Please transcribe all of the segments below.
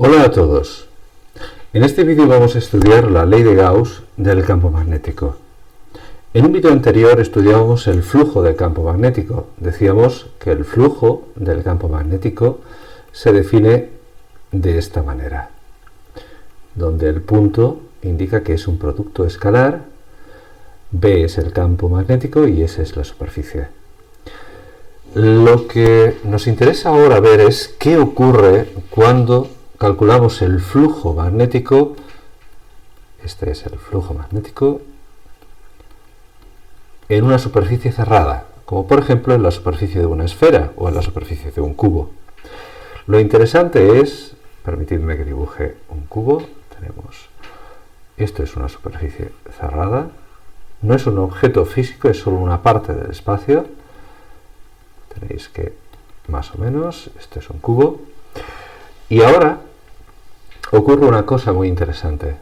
Hola a todos. En este vídeo vamos a estudiar la ley de Gauss del campo magnético. En un vídeo anterior estudiábamos el flujo del campo magnético. Decíamos que el flujo del campo magnético se define de esta manera, donde el punto indica que es un producto escalar, B es el campo magnético y S es la superficie. Lo que nos interesa ahora ver es qué ocurre cuando calculamos el flujo magnético. Este es el flujo magnético en una superficie cerrada, como por ejemplo en la superficie de una esfera o en la superficie de un cubo. Lo interesante es, permitidme que dibuje un cubo. Esto es una superficie cerrada, no es un objeto físico, es solo una parte del espacio. Tenéis que, más o menos, este es un cubo. Y ahora ocurre una cosa muy interesante.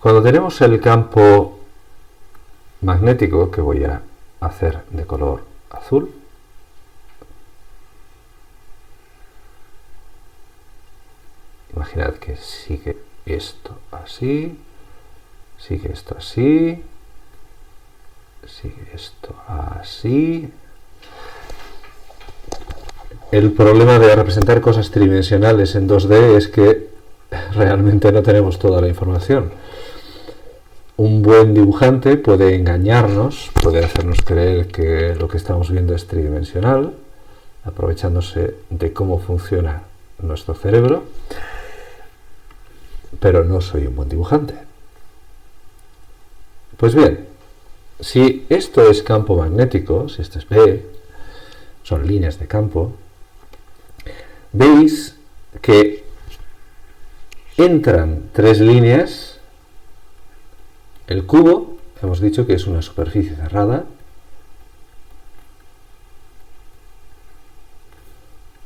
Cuando tenemos el campo magnético, que voy a hacer de color azul, imaginad que sigue esto así, sigue esto así, sigue esto así. El problema de representar cosas tridimensionales en 2D es que realmente no tenemos toda la información. Un buen dibujante puede engañarnos, puede hacernos creer que lo que estamos viendo es tridimensional, aprovechándose de cómo funciona nuestro cerebro, pero no soy un buen dibujante. Pues bien, si esto es campo magnético, si esto es B, son líneas de campo, veis que entran tres líneas. El cubo, hemos dicho que es una superficie cerrada.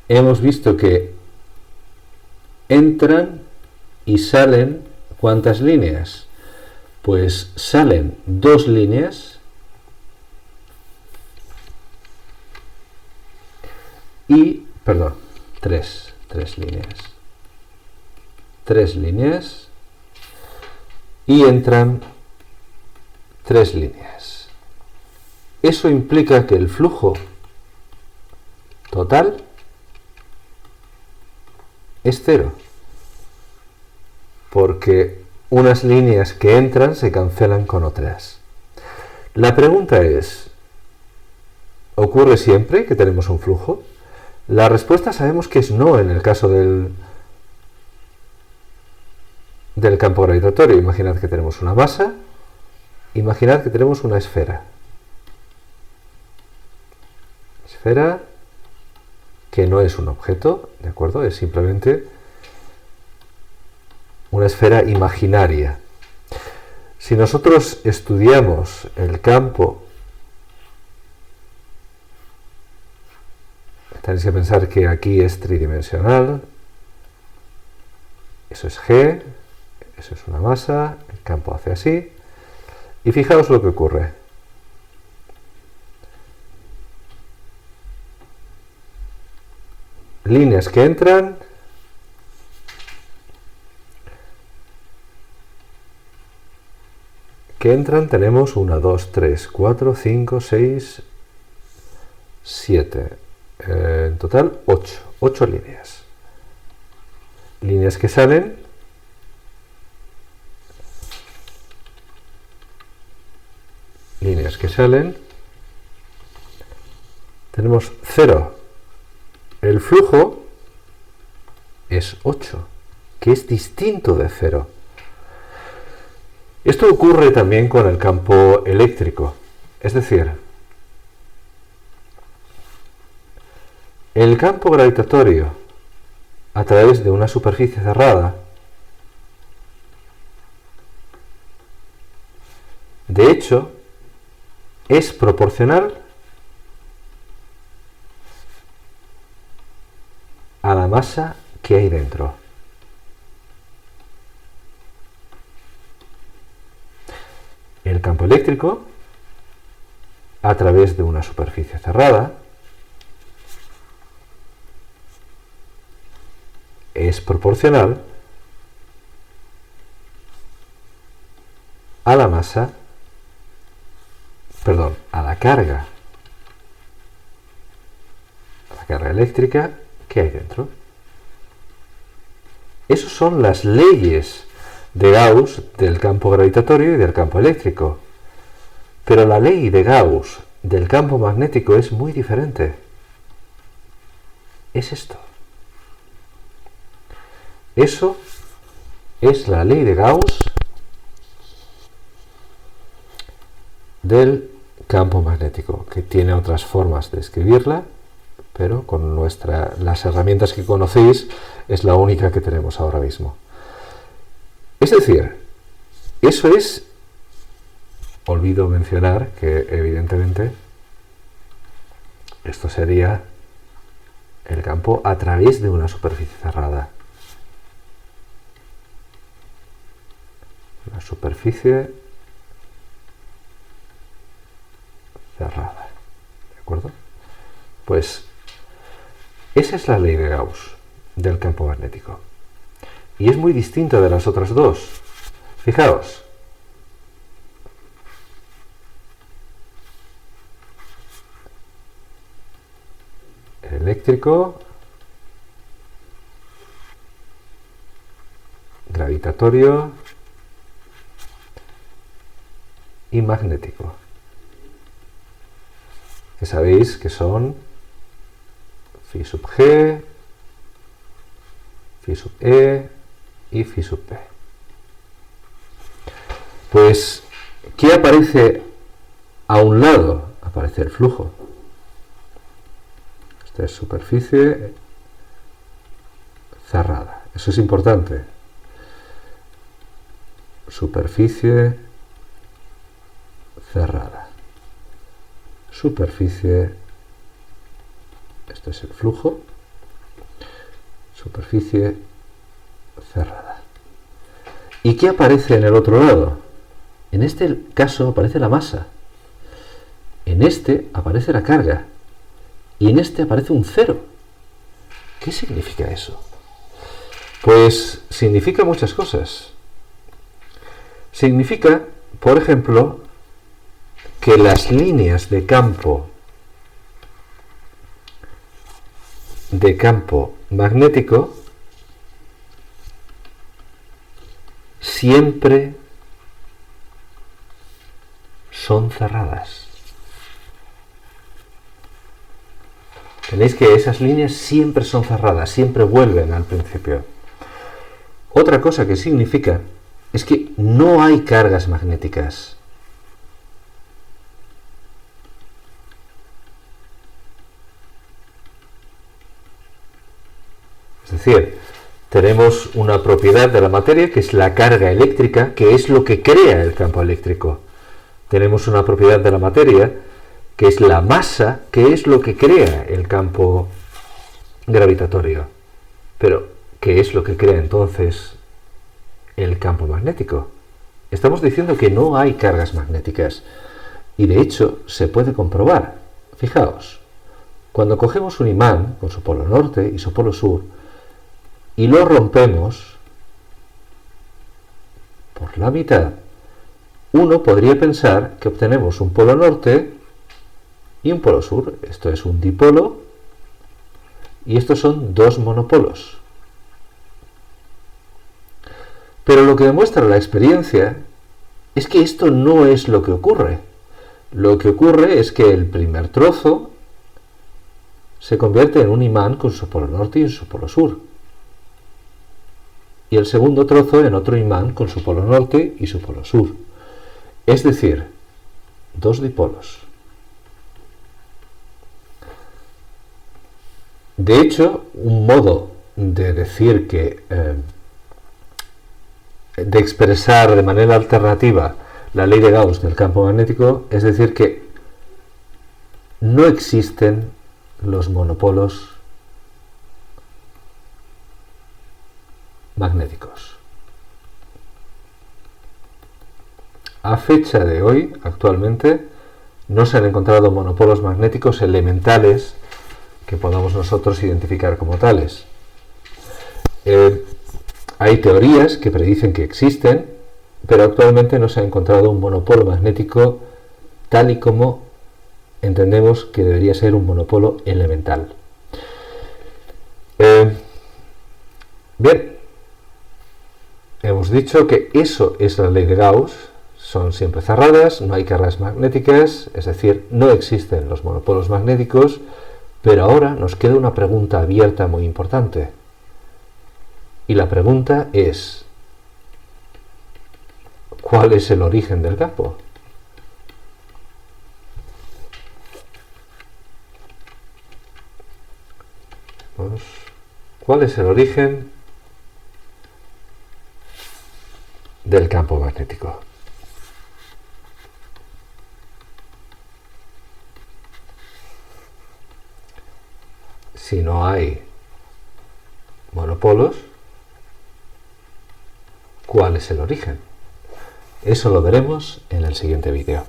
Hemos visto que entran y salen, ¿cuántas líneas? Pues salen dos líneas y, perdón, tres líneas. Tres líneas y entran tres líneas. Eso implica que el flujo total es cero, porque unas líneas que entran se cancelan con otras. La pregunta es, ¿ocurre siempre que tenemos un flujo? La respuesta sabemos que es no en el caso del campo gravitatorio. Imaginad que tenemos una masa, imaginad que tenemos una esfera. Esfera que no es un objeto, ¿de acuerdo? Es simplemente una esfera imaginaria. Si nosotros estudiamos el campo, tenéis que pensar que aquí es tridimensional, eso es G, eso es una masa, el campo hace así, y fijaos lo que ocurre. Líneas que entran, tenemos 1, 2, 3, 4, 5, 6, 7, en total 8 líneas. Líneas que salen, tenemos 0. El flujo es 8, que es distinto de 0. Esto ocurre también con el campo eléctrico. Es decir, el campo gravitatorio a través de una superficie cerrada, de hecho, es proporcional a la masa que hay dentro. El campo eléctrico, a través de una superficie cerrada, es proporcional a la masa, perdón, a la carga eléctrica que hay dentro. Esas son las leyes de Gauss del campo gravitatorio y del campo eléctrico. Pero la ley de Gauss del campo magnético es muy diferente. Es esto. Eso es la ley de Gauss del campo magnético, que tiene otras formas de escribirla, pero con las herramientas que conocéis es la única que tenemos ahora mismo. Es decir, eso es, olvido mencionar que evidentemente esto sería el campo a través de una superficie cerrada. Una superficie cerrada. ¿De acuerdo? Pues esa es la ley de Gauss del campo magnético. Y es muy distinta de las otras dos. Fijaos. Eléctrico, gravitatorio y magnético, que sabéis que son phi sub g, phi sub e y phi sub p. Pues, ¿qué aparece a un lado? Aparece el flujo. Esta es superficie cerrada. Eso es importante. Superficie cerrada. Superficie, esto es el flujo. Superficie cerrada. ¿Y qué aparece en el otro lado? En este caso aparece la masa. En este aparece la carga. Y en este aparece un cero. ¿Qué significa eso? Pues significa muchas cosas. Significa, por ejemplo, que las líneas de campo magnético siempre son cerradas. Tenéis que esas líneas siempre son cerradas, siempre vuelven al principio. Otra cosa que significa es que no hay cargas magnéticas. Es decir, tenemos una propiedad de la materia que es la carga eléctrica, que es lo que crea el campo eléctrico. Tenemos una propiedad de la materia que es la masa, que es lo que crea el campo gravitatorio. Pero, ¿qué es lo que crea entonces el campo magnético? Estamos diciendo que no hay cargas magnéticas. Y de hecho, se puede comprobar. Fijaos, cuando cogemos un imán con su polo norte y su polo sur, y lo rompemos por la mitad, uno podría pensar que obtenemos un polo norte y un polo sur. Esto es un dipolo y estos son dos monopolos. Pero lo que demuestra la experiencia es que esto no es lo que ocurre. Lo que ocurre es que el primer trozo se convierte en un imán con su polo norte y su polo sur. Y el segundo trozo en otro imán con su polo norte y su polo sur. Es decir, dos dipolos. De hecho, un modo de decir que, de expresar de manera alternativa la ley de Gauss del campo magnético, es decir que no existen los monopolos magnéticos. A fecha de hoy, actualmente, no se han encontrado monopolos magnéticos elementales que podamos nosotros identificar como tales. Hay teorías que predicen que existen, pero actualmente no se ha encontrado un monopolo magnético tal y como entendemos que debería ser un monopolo elemental. Bien, hemos dicho que eso es la ley de Gauss, son siempre cerradas, no hay cargas magnéticas, es decir, no existen los monopolos magnéticos, pero ahora nos queda una pregunta abierta muy importante. Y la pregunta es, ¿cuál es el origen del campo? ¿Cuál es el origen del campo magnético? Si no hay monopolos, ¿cuál es el origen? Eso lo veremos en el siguiente vídeo.